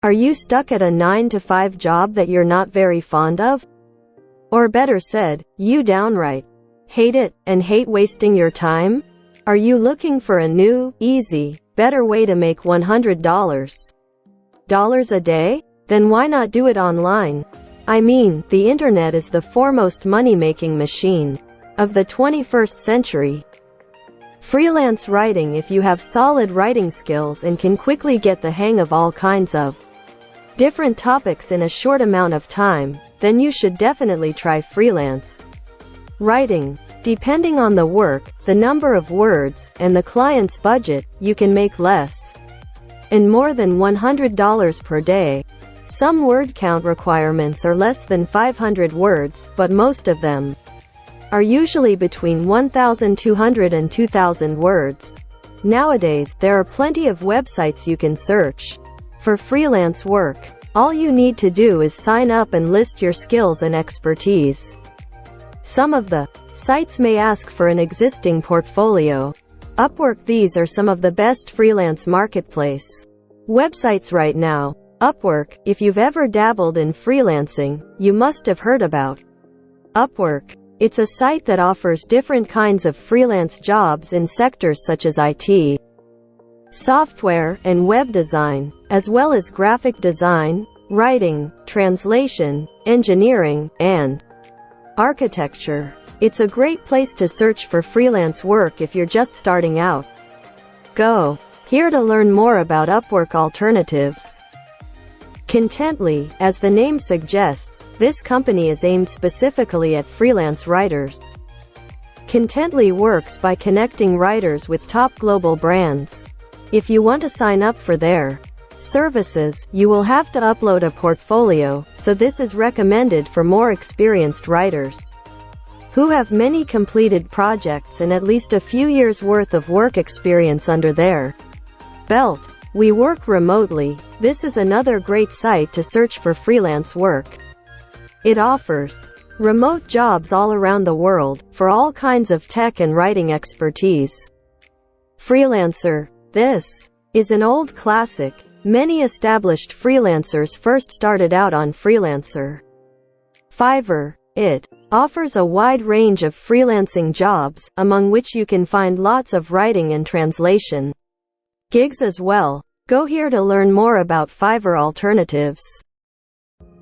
Are you stuck at a 9-to-5 job that you're not very fond of? Or better said, you downright hate it, and hate wasting your time? Are you looking for a new, easy, better way to make $100 a day? Then why not do it online? I mean, the internet is the foremost money-making machine of the 21st century. Freelance writing. If you have solid writing skills and can quickly get the hang of all kinds of different topics in a short amount of time, then you should definitely try freelance writing. Depending on the work, the number of words, and the client's budget, you can make less and more than $100 per day. Some word count requirements are less than 500 words, but most of them are usually between 1,200 and 2,000 words. Nowadays, there are plenty of websites you can search for freelance work. All you need to do is sign up and list your skills and expertise. Some of the sites may ask for an existing portfolio. Upwork. These are some of the best freelance marketplace websites right now. Upwork. If you've ever dabbled in freelancing, you must have heard about Upwork. It's a site that offers different kinds of freelance jobs in sectors such as IT, software, and web design, as well as graphic design, writing, translation, engineering, and architecture. It's a great place to search for freelance work if you're just starting out. Go here to learn more about Upwork alternatives. Contently, as the name suggests, this company is aimed specifically at freelance writers. Contently works by connecting writers with top global brands. If you want to sign up for their services, you will have to upload a portfolio, so this is recommended for more experienced writers who have many completed projects and at least a few years' worth of work experience under their belt. We work remotely. This is another great site to search for freelance work. It offers remote jobs all around the world, for all kinds of tech and writing expertise. Freelancer. This is an old classic. Many established freelancers first started out on Freelancer. Fiverr. It offers a wide range of freelancing jobs, among which you can find lots of writing and translation gigs as well. Go here to learn more about Fiverr alternatives.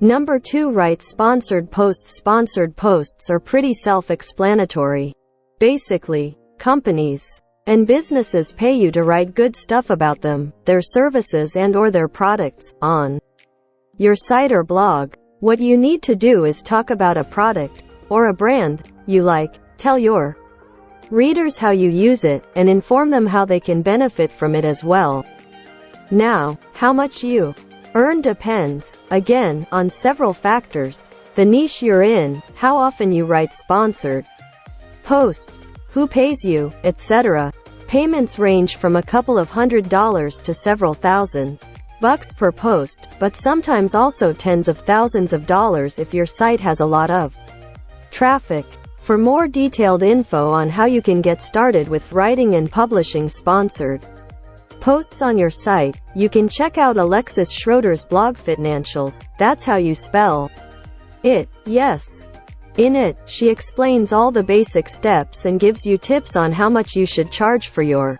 Number 2. Write sponsored posts. Sponsored posts are pretty self-explanatory. Basically, companies and businesses pay you to write good stuff about them, their services and/or their products, on your site or blog. What you need to do is talk about a product or a brand you like, tell your readers how you use it, and inform them how they can benefit from it as well. Now, how much you earn depends, again, on several factors: the niche you're in, how often you write sponsored posts, who pays you, etc. Payments range from a couple of $100s to several $1,000 per post, but sometimes also tens of thousands of dollars if your site has a lot of traffic. For more detailed info on how you can get started with writing and publishing sponsored posts on your site, you can check out Alexis Schroeder's blog Financials. That's how you spell it, yes. In it, she explains all the basic steps and gives you tips on how much you should charge for your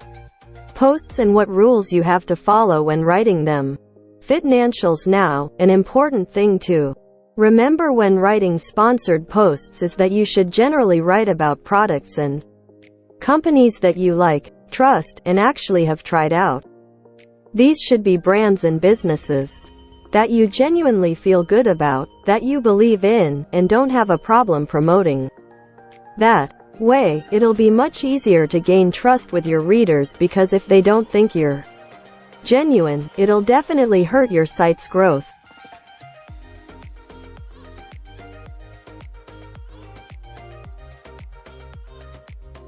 posts and what rules you have to follow when writing them. Financials. Now, an important thing to remember when writing sponsored posts is that you should generally write about products and companies that you like, trust, and actually have tried out. These should be brands and businesses that you genuinely feel good about, that you believe in, and don't have a problem promoting. That way, it'll be much easier to gain trust with your readers, because if they don't think you're genuine, it'll definitely hurt your site's growth.